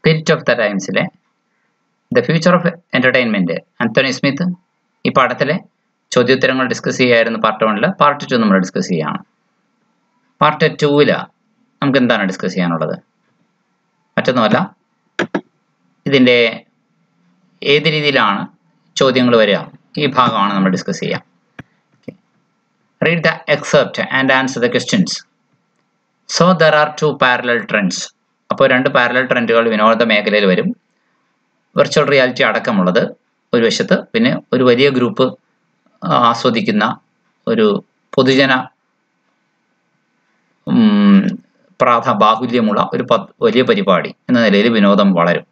Spirit of the ടൈംസിലെ the future of entertainment Anthony Smith ഈ പാഠത്തിലെ ചോദ്യോത്തരങ്ങൾ ഡിസ്കസ് ചെയ്യായിരുന്നു പാർട്ട് 1. പാർട്ട് 2 നമ്മൾ ഡിസ്കസ് ചെയ്യുകയാണ്. പാർട്ട് 2 നമുക്ക് എന്താണ് ഡിസ്കസ് ചെയ്യാനുള്ളത്? മറ്റൊന്നുമല്ല, ഇതിൻ്റെ ഏത് രീതിയിലാണ് ചോദ്യങ്ങൾ വരിക ഈ ഭാഗമാണ് നമ്മൾ ഡിസ്കസ് ചെയ്യുക. Read the excerpt and answer the questions. So there are two parallel trends. അപ്പോൾ 2 പാരലൽ ട്രെൻഡുകൾ വിനോദ മേഖലയിൽ വരും. വെർച്വൽ റിയാലിറ്റി അടക്കമുള്ളത് ഒരു വശത്ത്, പിന്നെ ഒരു വലിയ ഗ്രൂപ്പ് ആസ്വദിക്കുന്ന ഒരു പൊതുജന ബാഹുല്യമുള്ള ഒരു വലിയ പരിപാടി എന്ന നിലയിൽ വിനോദം വളരും.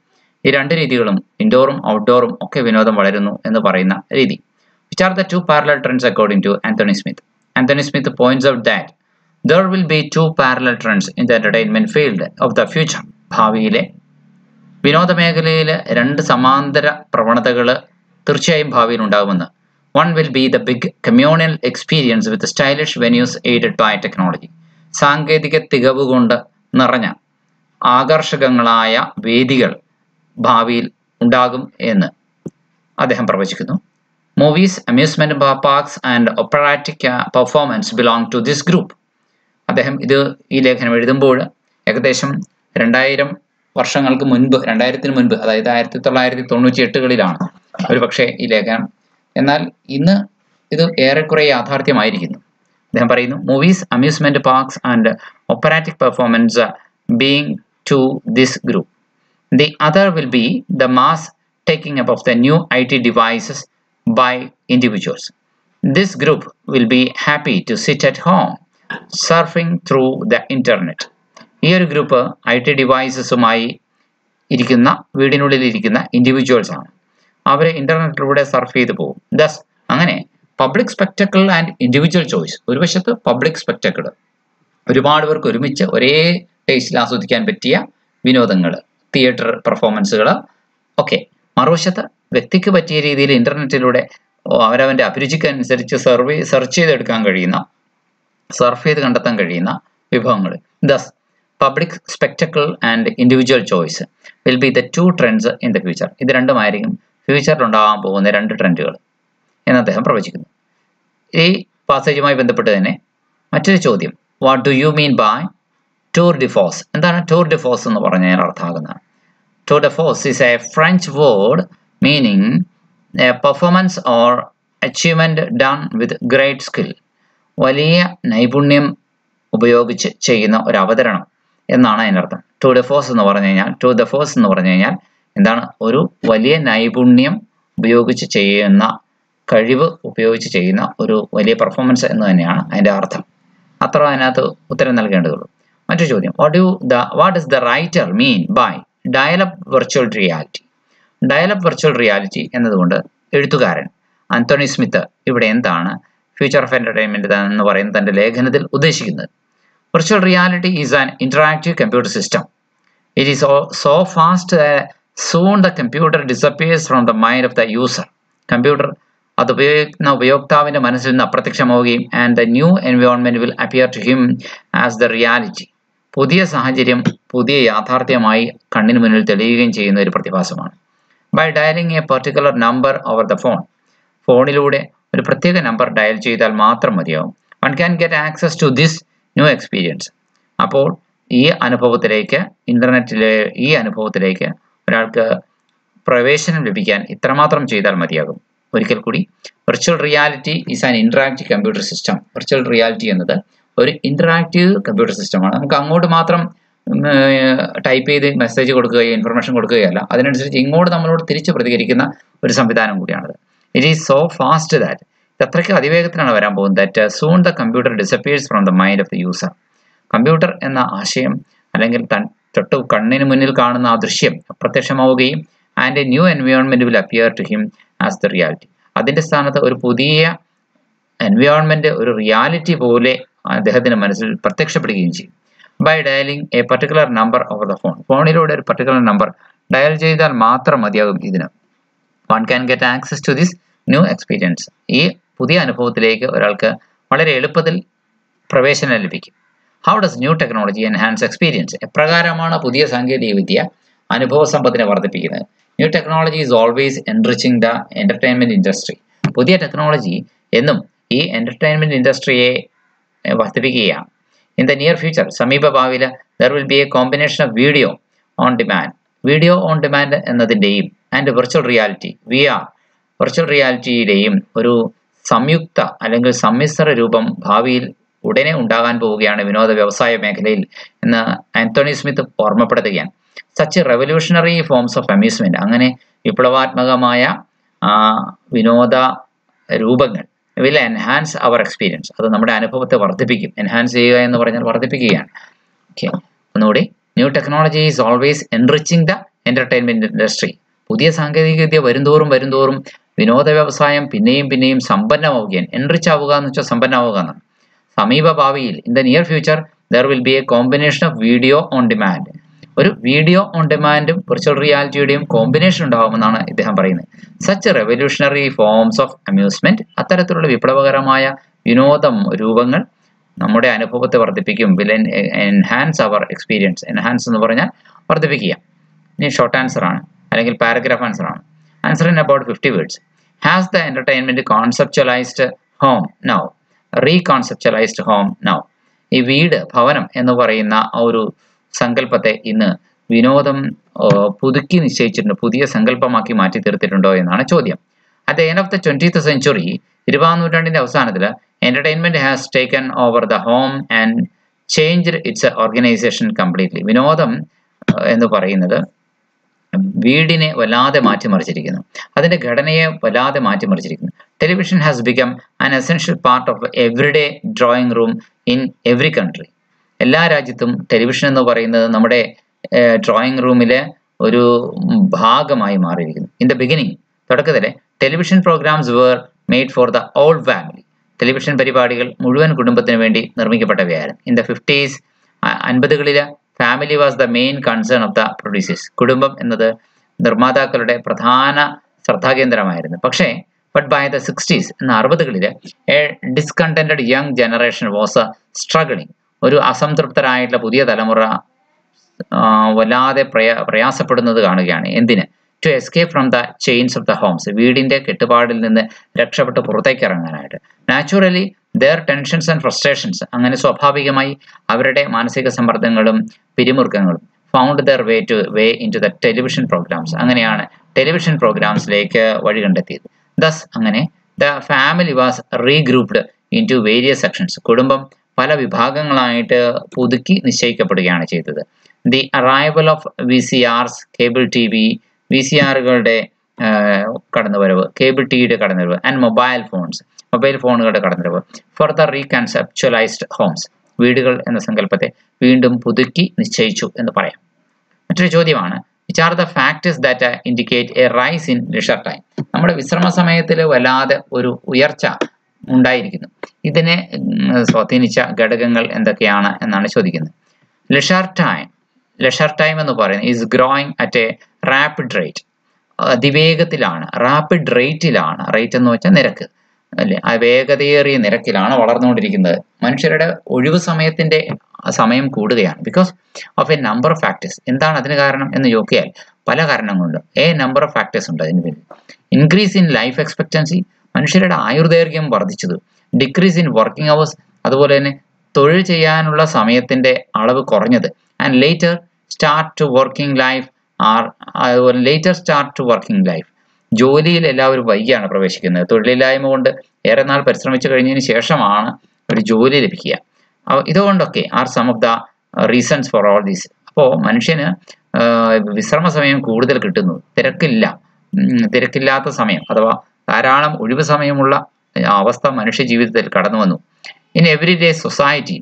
ഈ 2 രീതികളും ഇൻഡോറും ഔട്ട്ഡോറും ഒക്കെ വിനോദം വളരുന്നു എന്ന് പറയുന്ന രീതി. Which are the two parallel trends according to Anthony Smith? Anthony Smith points out that there will be 2 parallel trends in the entertainment field of the future. ഭാവിയിലെ വിനോദ മേഖലയിൽ 2 സമാന്തര പ്രവണതകൾ തീർച്ചയായും ഭാവിയിൽ ഉണ്ടാകുമെന്ന്. One will be the big communal experience with stylish venues aided by technology. സാങ്കേതിക തികവ് കൊണ്ട് നിറഞ്ഞ ആകർഷകങ്ങളായ വേദികൾ ഭാവിയിൽ ഉണ്ടാകും എന്ന് അദ്ദേഹം പ്രവചിക്കുന്നു. Movies, amusement parks and operatic performance belong to this group. അദ്ദേഹം ഈ ലേഖനം എഴുതുമ്പോൾ ഏകദേശം 2000 വർഷങ്ങൾക്ക് മുൻപ്, 2000-ന് മുൻപ്, അതായത് 1998-കളിലാണ് ഒരു പക്ഷേ ഈ ലേഖനം. എന്നാൽ ഇന്ന് ഇത് ഏറെക്കുറെ യാഥാർത്ഥ്യമായിരിക്കുന്നു. അദ്ദേഹം പറയുന്നു, movies, amusement parks and operatic performance being to this group. The other will be the mass taking up of the new IT devices by individuals. This group will be happy to sit at home surfing through the internet. ഈ ഒരു group IT ഡിവൈസസുമായി ഇരിക്കുന്ന, വീടിനുള്ളിൽ ഇരിക്കുന്ന individuals ആണ്. അവർ ഇന്റർനെറ്റിലൂടെ surf ചെയ്ത് പോകും. Thus അങ്ങനെ public spectacle and individual choice. ഒരു വശത്ത് പബ്ലിക് സ്പെക്ടക്കിൾ, ഒരുപാട് പേർക്ക് ഒരുമിച്ച് ഒരേ ടേസ്റ്റിൽ ആസ്വദിക്കാൻ പറ്റിയ വിനോദങ്ങൾ, തിയേറ്റർ പെർഫോമൻസുകൾ ഒക്കെ. മറുവശത്ത് വ്യക്തിക്ക് പറ്റിയ രീതിയിൽ ഇന്റർനെറ്റിലൂടെ അവരവൻ്റെ അഭിരുചിക്കനുസരിച്ച് സെർച്ച് ചെയ്തെടുക്കാൻ കഴിയുന്ന, സർഫ് ചെയ്ത് കണ്ടെത്താൻ കഴിയുന്ന വിഭവങ്ങൾ. Thus public spectacle and individual choice will be the 2 trends in the future. ഇത് രണ്ടുമായിരിക്കും ഫ്യൂച്ചറിൽ ഉണ്ടാകാൻ പോകുന്ന 2 ട്രെൻഡുകൾ എന്ന് അദ്ദേഹം പ്രവചിക്കുന്നു. ഈ പാസേജുമായി ബന്ധപ്പെട്ട് തന്നെ മറ്റൊരു ചോദ്യം, what do you mean by tour de force? എന്താണ് ടൂർ ഡി ഫോഴ്സ് എന്ന് പറഞ്ഞാൽ അർത്ഥമാകുന്നത്? Tour de force is a French word meaning a performance or achievement done with great skill. വലിയ നൈപുണ്യം ഉപയോഗിച്ച് ചെയ്യുന്ന ഒരു അവതരണം എന്നാണ് അതിനർത്ഥം. ടൂർ ഡെ ഫോഴ്സ് എന്ന് പറഞ്ഞു കഴിഞ്ഞാൽ എന്താണ്? ഒരു വലിയ നൈപുണ്യം ഉപയോഗിച്ച് ചെയ്യുന്ന, കഴിവ് ഉപയോഗിച്ച് ചെയ്യുന്ന ഒരു വലിയ പെർഫോമൻസ് എന്ന് തന്നെയാണ് അതിൻ്റെ അർത്ഥം. അത്ര അതിനകത്ത് ഉത്തരം നൽകേണ്ടതുള്ളൂ. മറ്റൊരു ചോദ്യം, what does the writer mean by dial up virtual reality? Dial up virtual reality എന്നതുകൊണ്ട് എഴുത്തുകാരൻ ആന്റണി സ്മിത്ത് ഇവിടെ എന്താണ് ഫ്യൂച്ചർ ഓഫ് എൻ്റർടൈൻമെൻറ്റ് എന്ന് പറയുന്ന തൻ്റെ ലേഖനത്തിൽ ഉദ്ദേശിക്കുന്നത്? Virtual reality is an interactive computer system. It is so fast soon the computer disappears from the mind of the user. Computer അത് ഉപയോഗിക്കുന്ന ഉപയോക്താവിൻ്റെ മനസ്സിൽ നിന്ന് അപ്രത്യക്ഷമാവുകയും and the new environment will appear to him as the reality. പുതിയ സാഹചര്യം പുതിയ യാഥാർത്ഥ്യമായി കണ്ണിന് മുന്നിൽ തെളിയുകയും ചെയ്യുന്ന ഒരു പ്രതിഭാസമാണ്. By dialing a particular number over the phone. ഫോണിലൂടെ ഒരു പ്രത്യേക നമ്പർ ഡയൽ ചെയ്താൽ മാത്രം മതിയാവും. One can get access to this new experience. അപ്പോൾ ഈ അനുഭവത്തിലേക്ക്, ഇന്റർനെറ്റിലെ ഈ അനുഭവത്തിലേക്ക് ഒരാൾക്ക് പ്രവേശനം ലഭിക്കാൻ ഇത്രമാത്രം ചെയ്താൽ മതിയാകും. ഒരിക്കൽ കൂടി, virtual reality is an interactive computer system. Virtual reality എന്നത് ഒരു ഇന്ററാക്റ്റീവ് കമ്പ്യൂട്ടർ സിസ്റ്റമാണ്. നമുക്ക് അങ്ങോട്ട് മാത്രം ടൈപ്പ് ചെയ്ത് മെസ്സേജ് കൊടുക്കുകയോ ഇൻഫർമേഷൻ കൊടുക്കുകയല്ല, അതിനനുസരിച്ച് ഇങ്ങോട്ട് നമ്മളോട് തിരിച്ച് പ്രതികരിക്കുന്ന ഒരു സംവിധാനം കൂടിയാണത്. It is so fast that, ഇത് അത്രയ്ക്ക് അതിവേഗത്തിലാണ് വരാൻ പോകുന്നത്. That soon the computer disappears from the mind of the user. Computer എന്ന ആശയം അല്ലെങ്കിൽ തൊട്ട് കണ്ണിന് മുന്നിൽ കാണുന്ന ആ ദൃശ്യം അപ്രത്യക്ഷമാവുകയും and a new environment will appear to him as the reality. അതിൻ്റെ സ്ഥാനത്ത് ഒരു പുതിയ എൻവയോൺമെന്റ്, ഒരു റിയാലിറ്റി പോലെ അദ്ദേഹത്തിന്റെ മനസ്സിൽ പ്രത്യക്ഷപ്പെടുകയും ചെയ്യും. By dialing a particular number over the phone. ഫോണിലൂടെ ഒരു പർട്ടിക്കുലർ നമ്പർ ഡയൽ ചെയ്താൽ മാത്രം മതിയാകും ഇതിന്. One can get access to this new experience. ഈ പുതിയ അനുഭവത്തിലേക്ക് ഒരാൾക്ക് വളരെ എളുപ്പത്തിൽ പ്രവേശനം ലഭിക്കും. How does new technology enhance experience? എപ്രകാരമാണ് പുതിയ സാങ്കേതിക വിദ്യ അനുഭവ സമ്പത്തിനെ വർദ്ധിപ്പിക്കുന്നത്. New technology is always enriching the entertainment industry. പുതിയ ടെക്നോളജി എന്നും ഈ എന്റർടൈൻമെന്റ് ഇൻഡസ്ട്രിയെ വർദ്ധിപ്പിക്കുകയാണ്. ഇൻ ദ നിയർ ഫ്യൂച്ചർ, സമീപ ഭാവിയിൽ there will be a combination of video on demand എന്നതിൻ്റെയും ആൻഡ് വിർച്വൽ റിയാലിറ്റി വിർച്വൽ റിയാലിറ്റിയുടെയും ഒരു സംയുക്ത അല്ലെങ്കിൽ സമ്മിശ്ര രൂപം ഭാവിയിൽ ഉടനെ ഉണ്ടാകാൻ പോവുകയാണ് വിനോദ വ്യവസായ മേഖലയിൽ എന്ന് ആന്റണി സ്മിത്ത് ഓർമ്മപ്പെടുത്തുകയാണ്. Such revolutionary forms of amusement, അങ്ങനെ വിപ്ലവാത്മകമായ വിനോദ രൂപങ്ങൾ വിൽ എൻഹാൻസ് അവർ എക്സ്പീരിയൻസ്, അത് നമ്മുടെ അനുഭവത്തെ വർദ്ധിപ്പിക്കും. എൻഹാൻസ് ചെയ്യുക എന്ന് പറഞ്ഞാൽ വർദ്ധിപ്പിക്കുകയാണ്. ഓക്കെ, ഒന്നുകൂടി, new technology is always enriching the entertainment industry. പുതിയ സാങ്കേതികവിദ്യ വരുന്തോറും വിനോദ വ്യവസായം പിന്നെയും സമ്പന്നമാവുകയാണ്. എൻറിച്ച് ആവുക എന്ന് വെച്ചാൽ സമ്പന്നമാവുക എന്നാണ്. സമീപ ഭാവിയിൽ, in the near future, there will be a combination of video on demand, ഒരു വീഡിയോ ഓൺ ഡിമാൻഡും വിർച്വൽ റിയാലിറ്റിയുടെയും കോമ്പിനേഷൻ ഉണ്ടാകുമെന്നാണ് ഇദ്ദേഹം പറയുന്നത്. Such revolutionary forms of amusement, അത്തരത്തിലുള്ള വിപ്ലവകരമായ വിനോദ രൂപങ്ങൾ നമ്മുടെ അനുഭവത്തെ വർദ്ധിപ്പിക്കും. Will enhance our experience. Enhance എന്ന് പറഞ്ഞാൽ വർദ്ധിപ്പിക്കുക. ഇനി ഷോർട്ട് ആൻസർ ആണ്, അല്ലെങ്കിൽ പാരഗ്രാഫ് ആൻസർ ആണ്. Answer in about 50 words. Has the entertainment conceptualised home now, reconceptualised home now. ഈ വീട്, ഭവനം എന്ന് പറയുന്ന ഒരു സങ്കല്പത്തെ ഇന്ന് വിനോദം പുതുക്കി നിശ്ചയിച്ചിട്ടുണ്ട്, പുതിയ സങ്കല്പമാക്കി മാറ്റി തീർത്തിട്ടുണ്ടോ എന്നാണ് ചോദ്യം. At the end of the 20th century, 20ാം നൂറ്റാണ്ടിന്റെ അവസാനത്തിൽ, entertainment has taken over the home and changed its organisation completely. വിനോദം എന്ന് പറയുന്നത് വീടിനെ വല്ലാതെ മാറ്റിമറിച്ചിരിക്കുന്നു, അതിന്റെ ഘടനയെ വല്ലാതെ മാറ്റിമറിച്ചിരിക്കുന്നു. Television has become an essential part of everyday drawing room in every country. എല്ലാ രാജ്യത്തും ടെലിവിഷൻ എന്ന് പറയുന്നത് നമ്മുടെ ഡ്രോയിങ് റൂമിലെ ഒരു ഭാഗമായി മാറിയിരിക്കുന്നു. ഇൻ ദ ബിഗിനിങ്, തുടക്കത്തിലെ television programmes were made for the all family. Television പരിപാടികൾ മുഴുവൻ കുടുംബത്തിന് വേണ്ടി നിർമ്മിക്കപ്പെട്ടവയായിരുന്നു. ഇൻ ദ 50s, 50കളിലെ family was the main concern of the producers. കുടുംബം എന്നത് നിർമ്മാതാക്കളുടെ പ്രധാന ശ്രദ്ധാകേന്ദ്രമായിരുന്നു. പക്ഷേ ബട്ട് ബൈ ദ 60s, 60കളിൽ, a discontented young generation was struggling. ഒരു അസംതൃപ്തരായിട്ടുള്ള പുതിയ തലമുറ വല്ലാതെ പ്രയാസപ്പെടുന്നത് കാണുകയാണ്. എന്തിന്? To escape from the chains of the homes, വീടിന്റെ കെട്ടുപാടിൽ നിന്ന് രക്ഷപ്പെട്ട് പുറത്തേക്ക് ഇറങ്ങാനായിട്ട്. Naturally their tensions and frustrations, അങ്ങനെ സ്വാഭാവികമായി അവരുടെ മാനസിക സമ്മർദ്ദങ്ങളും പിരിമുറുക്കങ്ങളും found their way into the television programmes, അങ്ങനെയാണ് ടെലിവിഷൻ പ്രോഗ്രാംസിലേക്ക് വഴി കണ്ടെത്തിയത്. ദസ്, അങ്ങനെ the family was regrouped into various sections, കുടുംബം പല വിഭാഗങ്ങളായിട്ട് പുതുക്കി നിശ്ചയിക്കപ്പെടുകയാണ് ചെയ്തത്. The arrival of VCRs, cable TV, VCRകളുടെ കടന്നുവരവ്, കേബിൾ ടിയുടെ കടന്നുവരവ്, ആൻഡ് മൊബൈൽ ഫോണുകളുടെ കടന്നുവരവ്, ഫോർ ദ റീകൺസെപ്ച്വലൈസ്ഡ് ഹോംസ്, വീടുകൾ എന്ന സങ്കല്പത്തെ വീണ്ടും പുതുക്കി നിശ്ചയിച്ചു എന്ന് പറയാം. മറ്റൊരു ചോദ്യമാണ്, which are the factors that indicate a rise in leisure time? നമ്മുടെ വിശ്രമ സമയത്തിൽ വല്ലാതെ ഒരു ഉയർച്ച ഉണ്ടായിരിക്കുന്നു, ഇതിനെ സ്വാധീനിച്ച ഘടകങ്ങൾ എന്തൊക്കെയാണ് എന്നാണ് ചോദിക്കുന്നത്. ലെഷർ ടൈം എന്ന് പറയുന്നത് is growing at a rapid rate, അതിവേഗത്തിലാണ്, റാപ്പിഡ് റേറ്റിലാണ്, റേറ്റ് എന്ന് വെച്ചാൽ നിരക്ക് അല്ലേ, ആ വേഗതയേറിയ നിരക്കിലാണ് വളർന്നുകൊണ്ടിരിക്കുന്നത്. മനുഷ്യരുടെ ഒഴിവ് സമയത്തിന്റെ സമയം കൂടുകയാണ് because of A number of factors. എന്താണ് അതിന് കാരണം എന്ന് നോക്കിയാൽ പല കാരണങ്ങളുണ്ട്. നമ്പർ ഓഫ് ഫാക്ടേഴ്സ് ഉണ്ട് അതിന് പേരിൽ. ഇൻക്രീസ് ഇൻ ലൈഫ് എക്സ്പെക്ടൻസി, മനുഷ്യരുടെ ആയുർദൈർഘ്യം വർദ്ധിച്ചത്. ഡിക്രീസ് ഇൻ വർക്കിംഗ് അവേഴ്സ്, അതുപോലെ തന്നെ തൊഴിൽ ചെയ്യാനുള്ള സമയത്തിന്റെ അളവ് കുറഞ്ഞത്. And later start to working life, ജോലിയിൽ എല്ലാവരും വൈകിയാണ് പ്രവേശിക്കുന്നത്. തൊഴിലില്ലായ്മ കൊണ്ട് ഏറെ നാൾ പരിശ്രമിച്ചു കഴിഞ്ഞതിന് ശേഷമാണ് ഒരു ജോലി ലഭിക്കുക. ഇതുകൊണ്ടൊക്കെ are some of the reasons for all these. അപ്പോൾ മനുഷ്യന് വിശ്രമ സമയം കൂടുതൽ കിട്ടുന്നു, തിരക്കില്ലാത്ത സമയം അഥവാ ധാരാളം ഒഴിവ് സമയമുള്ള അവസ്ഥ മനുഷ്യ ജീവിതത്തിൽ കടന്നു വന്നു. In every day society,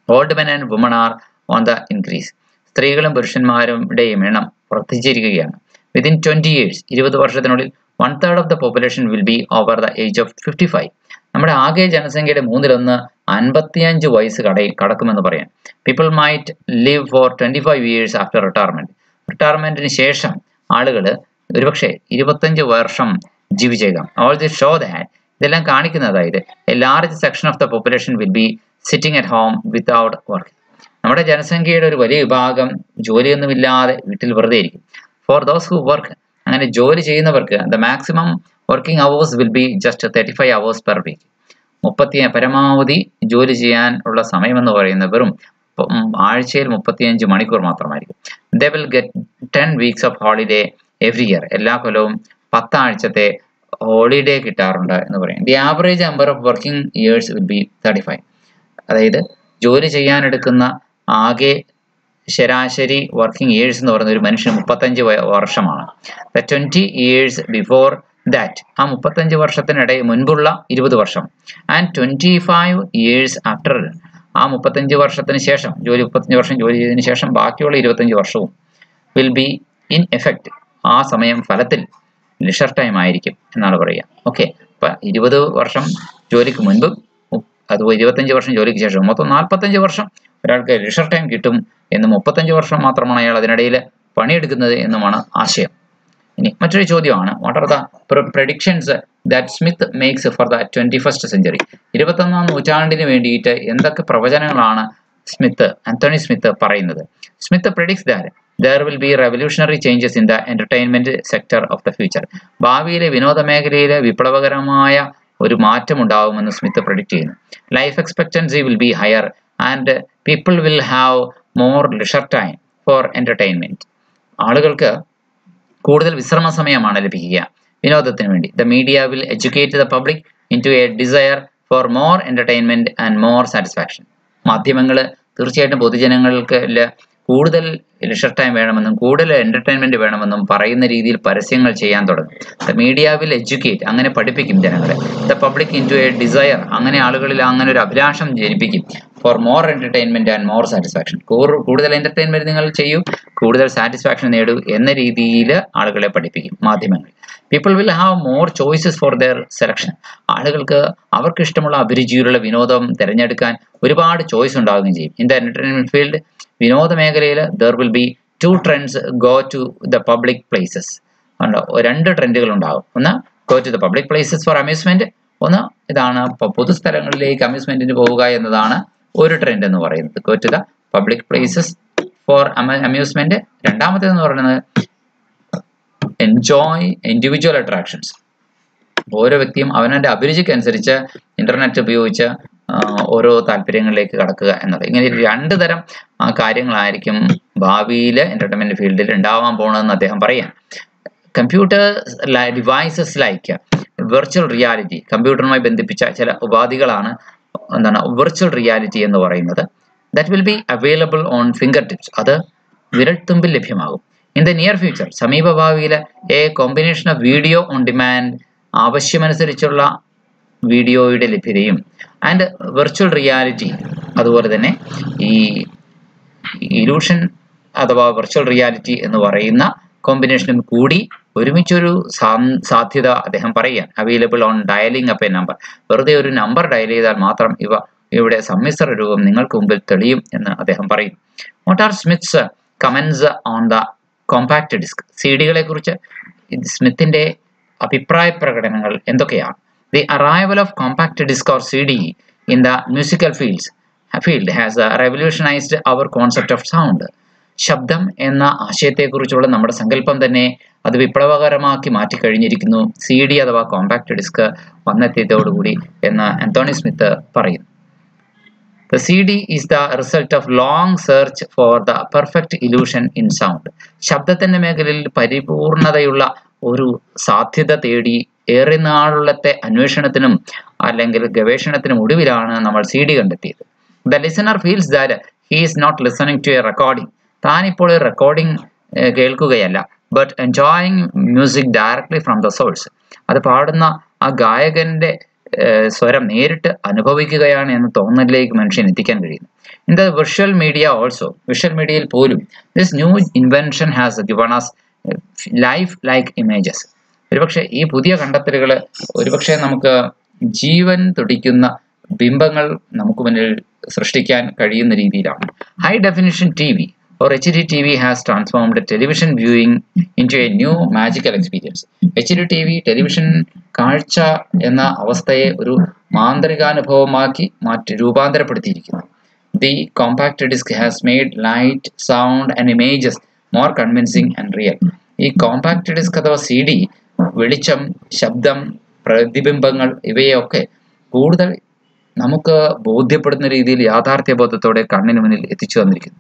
old men and woman R on the increase, സ്ത്രീകളും പുരുഷന്മാരുടെയും എണ്ണം വർദ്ധിച്ചിരിക്കുകയാണ്. വിതിൻ 20 years, 20 വർഷത്തിനുള്ളിൽ 1/3 of the population will be over the age of 55. നമ്മുടെ ആകെ ജനസംഖ്യയുടെ 1/3 55 വയസ്സ് കടക്കുമെന്ന് പറയാം. People might live for 25 years after റിട്ടയർമെന്റിന് ശേഷം ആളുകൾ ഒരുപക്ഷെ 25 വർഷം ജീവിച്ചേക്കാം. ഓൾ ദിസ് ഷോ ദാറ്റ്, ഇതെല്ലാം കാണിക്കുന്നത്, അതായത് a large section of the population will be sitting at home without work. നമ്മുടെ ജനസംഖ്യയുടെ ഒരു വലിയ വിഭാഗം ജോലിയൊന്നുമില്ലാതെ വീട്ടിൽ വെറുതെ ഇരിക്കും. ഫോർ ദോസ് ഹു വർക്ക്, അങ്ങനെ ജോലി ചെയ്യുന്നവർക്ക് the maximum working hours will be just 35 hours per week. പരമാവധി ജോലി ചെയ്യാൻ ഉള്ള സമയം എന്ന് പറയുന്നത് വെറും ആഴ്ചയിൽ 35 മണിക്കൂർ മാത്രമായിരിക്കും. They will get 10 weeks of holiday every year. എല്ലാ കൊല്ലവും 10 ആഴ്ചത്തെ ഹോളിഡേ കിട്ടാറുണ്ട് എന്ന് പറയും. The average number of working years will be 35. അതായത് ജോലി ചെയ്യാനെടുക്കുന്ന ആകെ ശരാശരി വർക്കിംഗ് ഇയേഴ്സ് എന്ന് പറയുന്നത് ഒരു മനുഷ്യന് 35 വർഷമാണ്. ദ 20 years ബിഫോർ ദാറ്റ്, ആ 35 വർഷത്തിനിടയിൽ മുൻപുള്ള 20 വർഷം, ആൻഡ് 25 years ആഫ്റ്റർ, ആ 35 വർഷത്തിന് ശേഷം 35 വർഷം ജോലി ചെയ്തതിനു ശേഷം ബാക്കിയുള്ള 25 വർഷവും വിൽ ബി ഇൻ എഫക്റ്റ്. ആ സമയം ഫലത്തിൽ ലിഷർ ടൈം ആയിരിക്കും എന്നാണ് പറയുക. ഓക്കെ, അപ്പൊ 20 വർഷം ജോലിക്ക് മുൻപ്, അതുപോലെ 25 വർഷം ജോലിക്ക് ശേഷം, മൊത്തം 45 വർഷം ഒരാൾക്ക് ലിഷർ ടൈം കിട്ടും എന്നും 35 വർഷം മാത്രമാണ് അയാൾ അതിനിടയിൽ പണിയെടുക്കുന്നത് എന്നുമാണ് ആശയം. ഇനി മറ്റൊരു ചോദ്യമാണ്, what are the predictions that Smith makes for the 21st century? 21ാം നൂറ്റാണ്ടിന് വേണ്ടിയിട്ട് എന്തൊക്കെ പ്രവചനങ്ങളാണ് ആന്റണി സ്മിത്ത് പറയുന്നത്? Smith predicts that there will be revolutionary changes in the entertainment sector of the future. ഭാവിയിലെ വിനോദ മേഖലയിലെ വിപ്ലവകരമായ ഒരു മാറ്റം ഉണ്ടാവുമെന്ന് സ്മിത്ത് പ്രഡിക്റ്റ് ചെയ്യുന്നു. Life expectancy will be higher and people will have more leisure time for entertainment. ആളുകൾക്ക് കൂടുതൽ വിശ്രമ സമയമാണ് ലഭിക്കുക വിനോദത്തിന് വേണ്ടി. The media will educate the public into a desire for more entertainment and more satisfaction. മാധ്യമങ്ങൾ തീർച്ചയായിട്ടും പൊതുജനങ്ങൾക്ക് കൂടുതൽ ലിഷർ ടൈം വേണമെന്നും കൂടുതൽ എന്റർടൈൻമെന്റ് വേണമെന്നും പറയുന്ന രീതിയിൽ പരസ്യങ്ങൾ ചെയ്യാൻ തുടങ്ങും. ദ മീഡിയ വിൽ എഡ്യൂക്കേറ്റ്, അങ്ങനെ പഠിപ്പിക്കും ജനങ്ങളെ. The public into a desire, അങ്ങനെ ആളുകളിൽ അങ്ങനെ ഒരു അഭിലാഷം ജനിപ്പിക്കും. For more entertainment and more satisfaction, കൂടുതൽ എന്റർടൈൻമെന്റ് നിങ്ങൾ ചെയ്യൂ, കൂടുതൽ സാറ്റിസ്ഫാക്ഷൻ നേടൂ എന്ന രീതിയിൽ ആളുകളെ പഠിപ്പിക്കും മാധ്യമങ്ങൾ. People will have more choices for their selection. ആളുകൾക്ക് അവർക്ക് ഇഷ്ടമുള്ള അഭിരുചിയിലുള്ള വിനോദം തിരഞ്ഞെടുക്കാൻ ഒരുപാട് ചോയ്സ് ഉണ്ടാവുകയും ചെയ്യും. ഇൻ ദ എന്റർടൈൻമെന്റ് ഫീൽഡ്, വിനോദ മേഖലയിൽ there will be 2 trends go to the public places. 2 ട്രെൻഡുകൾ ഉണ്ടാകും. ഒന്ന് go to the public places for amusement, ഒന്ന് ഇതാണ് പൊതുസ്ഥലങ്ങളിലേക്ക് അമ്യൂസ്മെന്റിന് പോവുക എന്നതാണ് ഒരു ട്രെൻഡ് എന്ന് പറയുന്നത്, go to the public places for amusement. രണ്ടാമത്തേതെന്ന് പറയുന്നത് എൻജോയ് ഇൻഡിവിജ്വൽ അട്രാക്ഷൻസ്. ഓരോ വ്യക്തിയും അവനവന്റെ അഭിരുചിക്ക് അനുസരിച്ച് ഇന്റർനെറ്റ് ഉപയോഗിച്ച് ഓരോ താല്പര്യങ്ങളിലേക്ക് കടക്കുക എന്നത്. ഇങ്ങനെ 2 തരം കാര്യങ്ങളായിരിക്കും ഭാവിയിലെ എന്റർടൈൻമെന്റ് ഫീൽഡിൽ ഉണ്ടാവാൻ പോകണമെന്ന് അദ്ദേഹം പറയാം. Computer devices like virtual reality, കമ്പ്യൂട്ടറുമായി ബന്ധിപ്പിച്ച ചില ഉപാധികളാണ് വെർച്വൽ റിയാലിറ്റി എന്ന് പറയുന്നത്. That will be available on finger tips, അത് വിരൽത്തുമ്പിൽ ലഭ്യമാകും. ഇൻ ദ നിയർ ഫ്യൂച്ചർ, സമീപ ഭാവിയിൽ a combination of video on demand, ആവശ്യമനുസരിച്ചുള്ള വീഡിയോയുടെ ലഭ്യതയും, ആൻഡ് വെർച്വൽ റിയാലിറ്റി, അതുപോലെ തന്നെ ഈ ഇലൂഷൻ അഥവാ വെർച്വൽ റിയാലിറ്റി എന്ന് പറയുന്ന കോമ്പിനേഷനും കൂടി ഒരുമിച്ചൊരു സാധ്യത അദ്ദേഹം പറയുകയാണ്. Available on dialling up A number, വെറുതെ ഒരു നമ്പർ ഡയൽ ചെയ്താൽ മാത്രം ഇവിടെ സമ്മിശ്ര രൂപം നിങ്ങൾക്ക് മുമ്പിൽ തെളിയും എന്ന് അദ്ദേഹം പറയും. What are Smith's comments on the compact disc? സിഡികളെ കുറിച്ച് സ്മിത്തിന്റെ അഭിപ്രായ പ്രകടനങ്ങൾ എന്തൊക്കെയാണ്? The arrival of compact disc or CD in the musical field has revolutionized our concept of sound. ശബ്ദം എന്ന ആശയത്തെക്കുറിച്ചുള്ള നമ്മുടെ സങ്കല്പം തന്നെ അത് വിപ്ലവകരമാക്കി മാറ്റിക്കഴിഞ്ഞിരിക്കുന്നു CD അഥവാ കോമ്പാക്ട് ഡിസ്ക് വന്നെത്തിയതോടുകൂടി എന്ന് ആന്റണി സ്മിത്ത് പറയുന്നു. The CD is the result of long search for the perfect illusion in sound. ശബ്ദത്തിന്റെ മേഖലയിൽ പരിപൂർണതയുള്ള ഒരു സാധ്യത തേടി ഏറെ നാളുള്ളത്തെ അന്വേഷണത്തിനും അല്ലെങ്കിൽ ഗവേഷണത്തിനും ഒടുവിലാണ് നമ്മൾ CD കണ്ടെത്തിയത്. The listener feels that he is not listening to a recording. താൻ ഇപ്പോൾ ഒരു recording കേൾക്കുകയല്ല, but enjoying music directly from the source. അത് പാടുന്ന ആ ഗായകന്റെ സ്വരം നേരിട്ട് അനുഭവിക്കുകയാണ് എന്ന തോന്നലിലേക്ക് മനുഷ്യൻ എത്തിക്കാൻ കഴിയുന്നു. In the virtual media also, visual മീഡിയയിൽ പോലും this new invention has given us life like images. ഒരുപക്ഷെ ഈ പുതിയ കണ്ടെത്തലുകൾ ഒരുപക്ഷെ നമുക്ക് ജീവൻ തുടിക്കുന്ന ബിംബങ്ങൾ നമുക്ക് മുന്നിൽ സൃഷ്ടിക്കാൻ കഴിയുന്ന രീതിയിലാണ്. High definition TV or HD TV has transformed television viewing into a new magical experience. HD TV television കാഴ്ച എന്ന അവസ്ഥയെ ഒരു മാന്ത്രികാനുഭവമാക്കി രൂപാന്തരപ്പെടുത്തിയിരിക്കുന്നു. The compact disc has made light, sound and images more convincing and real. ഈ compact disk അഥവാ CD വെളിച്ചം, ശബ്ദം, പ്രതിബിംബങ്ങൾ ഇവയൊക്കെ കൂടുതൽ നമുക്ക് ബോധ്യപ്പെടുന്ന രീതിയിൽ യാഥാർത്ഥ്യബോധത്തോടെ കണ്ണിന് മുന്നിൽ എത്തിച്ചു തന്നിരിക്കുന്നു.